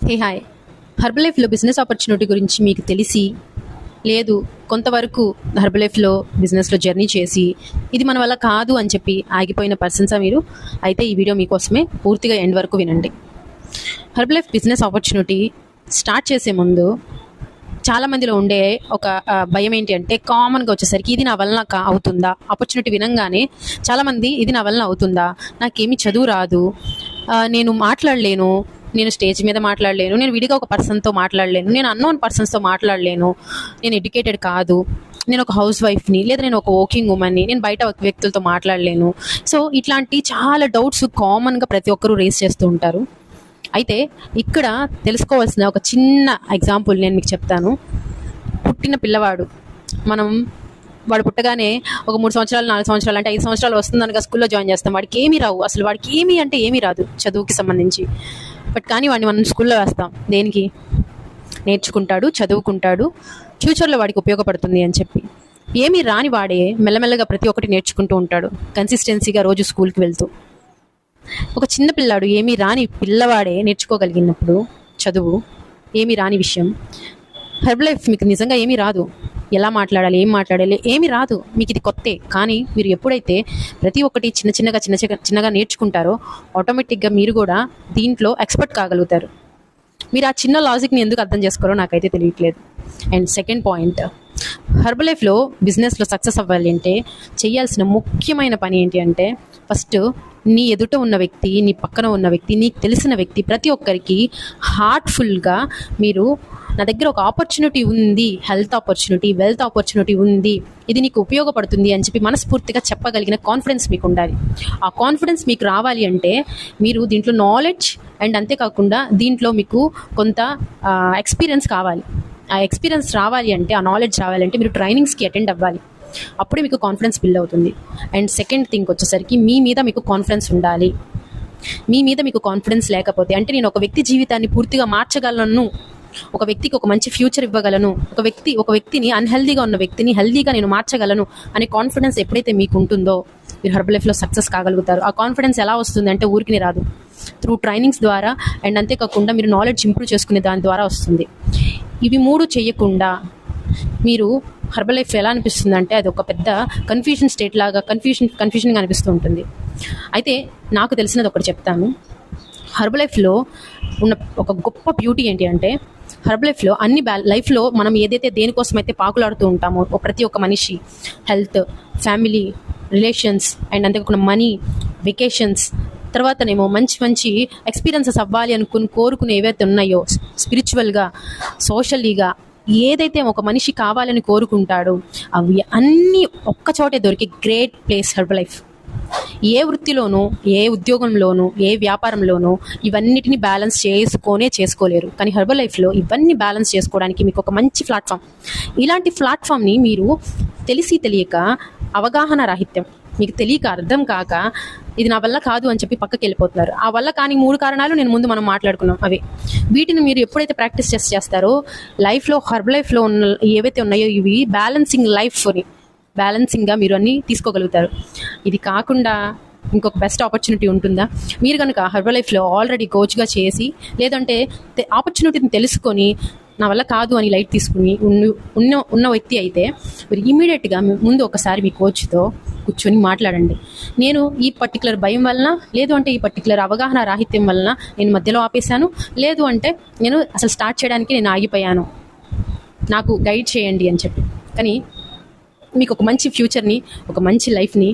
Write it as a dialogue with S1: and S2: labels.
S1: Hi. హర్బలైఫ్లో business opportunity గురించి మీకు తెలిసి లేదు, కొంతవరకు హర్బలైఫ్లో బిజినెస్లో జర్నీ చేసి ఇది మన వల్ల కాదు అని చెప్పి ఆగిపోయిన పర్సన్సా మీరు? అయితే ఈ వీడియో మీకోసమే, పూర్తిగా ఎండ్ వరకు వినండి. హర్బలైఫ్ బిజినెస్ ఆపర్చునిటీ స్టార్ట్ చేసే ముందు చాలామందిలో ఉండే ఒక భయం ఏంటి అంటే, కామన్గా వచ్చేసరికి ఇది నా వలన అవుతుందా? ఆపర్చునిటీ వినంగానే చాలామంది ఇది నా వలన అవుతుందా, నాకేమీ చదువు రాదు, నేను మాట్లాడలేను, నేను స్టేజ్ మీద మాట్లాడలేను, నేను విడిగా ఒక పర్సన్తో మాట్లాడలేను, నేను అన్నోన్ పర్సన్స్తో మాట్లాడలేను, నేను ఎడ్యుకేటెడ్ కాదు, నేను ఒక హౌస్ వైఫ్ని, లేదా నేను ఒక వర్కింగ్ ఉమెన్ని, నేను బయట వ్యక్తులతో మాట్లాడలేను. సో ఇట్లాంటి చాలా డౌట్స్ కామన్గా ప్రతి ఒక్కరూ రేస్ చేస్తూ ఉంటారు. అయితే ఇక్కడ తెలుసుకోవాల్సిన ఒక చిన్న ఎగ్జాంపుల్ నేను మీకు చెప్తాను. పుట్టిన పిల్లవాడు, వాడు పుట్టగానే ఒక 3 సంవత్సరాలు 4 సంవత్సరాలు అంటే 5 సంవత్సరాలు వస్తుందనగా స్కూల్లో జాయిన్ చేస్తాం. వాడికి ఏమీ రావు, అసలు వాడికి ఏమీ అంటే ఏమీ రాదు చదువుకి సంబంధించి. బట్ కానీ వాడిని మనం స్కూల్లో వేస్తాం. దేనికి? నేర్చుకుంటాడు, చదువుకుంటాడు, ఫ్యూచర్లో వాడికి ఉపయోగపడుతుంది అని చెప్పి. ఏమీ రాని వాడే మెల్లమెల్లగా ప్రతి ఒక్కటి నేర్చుకుంటూ ఉంటాడు, కన్సిస్టెన్సీగా రోజు స్కూల్కి వెళ్తూ. ఒక చిన్న పిల్లాడు, ఏమీ రాని పిల్లవాడే నేర్చుకోగలిగినప్పుడు చదువు, ఏమీ రాని విషయం. హెర్బలైఫ్ మీకు నిజంగా ఏమీ రాదు, ఎలా మాట్లాడాలి, ఏం మాట్లాడాలి ఏమీ రాదు, మీకు ఇది కొత్తే. కానీ మీరు ఎప్పుడైతే ప్రతి ఒక్కటి చిన్నగా నేర్చుకుంటారో ఆటోమేటిక్గా మీరు కూడా దీంట్లో ఎక్స్పర్ట్ కాగలుగుతారు. మీరు ఆ చిన్న లాజిక్ని ఎందుకు అర్థం చేసుకోరో నాకైతే తెలియట్లేదు. అండ్ సెకండ్ పాయింట్, హర్బలైఫ్లో బిజినెస్లో సక్సెస్ అవ్వాలి అంటే చేయాల్సిన ముఖ్యమైన పని ఏంటి అంటే, ఫస్ట్ నీ ఎదుట ఉన్న వ్యక్తి, నీ పక్కన ఉన్న వ్యక్తి, నీకు తెలిసిన వ్యక్తి ప్రతి ఒక్కరికి హార్ట్ఫుల్గా మీరు నా దగ్గర ఒక ఆపర్చునిటీ ఉంది, హెల్త్ ఆపర్చునిటీ, వెల్త్ ఆపర్చునిటీ ఉంది, ఇది నీకు ఉపయోగపడుతుంది అని చెప్పి మనస్ఫూర్తిగా చెప్పగలిగిన కాన్ఫిడెన్స్ మీకు ఉండాలి. ఆ కాన్ఫిడెన్స్ మీకు రావాలి అంటే మీరు దీంట్లో నాలెడ్జ్ అండ్ అంతేకాకుండా దీంట్లో మీకు కొంత ఎక్స్పీరియన్స్ కావాలి. ఆ ఎక్స్పీరియన్స్ రావాలి అంటే, ఆ నాలెడ్జ్ రావాలంటే మీరు ట్రైనింగ్స్కి అటెండ్ అవ్వాలి. అప్పుడే మీకు కాన్ఫిడెన్స్ బిల్డ్ అవుతుంది. అండ్ సెకండ్ థింగ్ వచ్చేసరికి మీ మీద మీకు కాన్ఫిడెన్స్ ఉండాలి. మీ మీద మీకు కాన్ఫిడెన్స్ లేకపోతే, అంటే నేను ఒక వ్యక్తి జీవితాన్ని పూర్తిగా మార్చగలను, ఒక వ్యక్తికి ఒక మంచి ఫ్యూచర్ ఇవ్వగలను, ఒక వ్యక్తిని అన్హెల్దీగా ఉన్న వ్యక్తిని హెల్దీగా నేను మార్చగలను అనే కాన్ఫిడెన్స్ ఎప్పుడైతే మీకు ఉంటుందో మీరు హర్బలైఫ్లో సక్సెస్ కాగలుగుతారు. ఆ కాన్ఫిడెన్స్ ఎలా వస్తుంది అంటే ఊరికి రాదు, త్రూ ట్రైనింగ్స్ ద్వారా అండ్ అంతేకాకుండా మీరు నాలెడ్జ్ ఇంప్రూవ్ చేసుకునే దాని ద్వారా వస్తుంది. ఇవి 3 చేయకుండా మీరు హర్బలైఫ్ ఎలా అనిపిస్తుంది అంటే అది ఒక పెద్ద కన్ఫ్యూజన్ స్టేట్ లాగా కన్ఫ్యూజన్గా అనిపిస్తూ ఉంటుంది. అయితే నాకు తెలిసినది ఒకటి చెప్తాను. హర్బలైఫ్లో ఉన్న ఒక గొప్ప బ్యూటీ ఏంటి అంటే, హర్బలైఫ్లో అన్ని లైఫ్లో మనం ఏదైతే దేనికోసమైతే పాకులాడుతూ ఉంటామో ప్రతి ఒక్క మనిషి, హెల్త్, ఫ్యామిలీ, రిలేషన్స్ అండ్ అంతేకాకుండా మనీ, వెకేషన్స్, తర్వాతనేమో మంచి ఎక్స్పీరియన్సెస్ అవ్వాలి కోరుకునే ఏవైతే ఉన్నాయో స్పిరిచువల్గా, సోషల్లీగా ఏదైతే ఒక మనిషి కావాలని కోరుకుంటాడో అవి అన్నీ ఒక్కచోటే దొరికి గ్రేట్ ప్లేస్ హర్బలైఫ్. ఏ వృత్తిలోనూ, ఏ ఉద్యోగంలోనూ, ఏ వ్యాపారంలోనూ ఇవన్నిటిని బ్యాలెన్స్ చేసుకోలేరు. కానీ హర్బలైఫ్లో ఇవన్నీ బ్యాలెన్స్ చేసుకోవడానికి మీకు ఒక మంచి ప్లాట్ఫామ్. ఇలాంటి ప్లాట్ఫామ్ని మీరు తెలియక, అవగాహన రాహిత్యం, మీకు తెలియక, అర్థం కాక ఇది నా వల్ల కాదు అని చెప్పి పక్కకి వెళ్ళిపోతున్నారు. ఆ వల్ల కానీ 3 కారణాలు మనం మాట్లాడుకున్నాం. వీటిని మీరు ఎప్పుడైతే ప్రాక్టీస్ చేస్తారో లైఫ్లో, హర్బలైఫ్లో ఉన్న ఏవైతే ఉన్నాయో ఇవి బ్యాలెన్సింగ్గా మీరు అన్నీ తీసుకోగలుగుతారు. ఇది కాకుండా ఇంకొక బెస్ట్ ఆపర్చునిటీ ఉంటుందా? మీరు కనుక హర్బలైఫ్లో ఆల్రెడీ కోచ్గా చేసి, లేదంటే ఆపర్చునిటీని తెలుసుకొని నా వల్ల కాదు అని లైట్ తీసుకుని ఉన్న వ్యక్తి అయితే మీరు ఇమీడియట్గా ముందు ఒకసారి మీ కోచ్తో కూర్చొని మాట్లాడండి. నేను ఈ పర్టికులర్ భయం వలన, లేదు అంటే ఈ పర్టికులర్ అవగాహన రాహిత్యం వలన నేను మధ్యలో ఆపేశాను, లేదు అంటే నేను అసలు స్టార్ట్ చేయడానికి నేను ఆగిపోయాను, నాకు గైడ్ చేయండి అని చెప్పి. కానీ మీకు ఒక మంచి ఫ్యూచర్ని, ఒక మంచి లైఫ్ని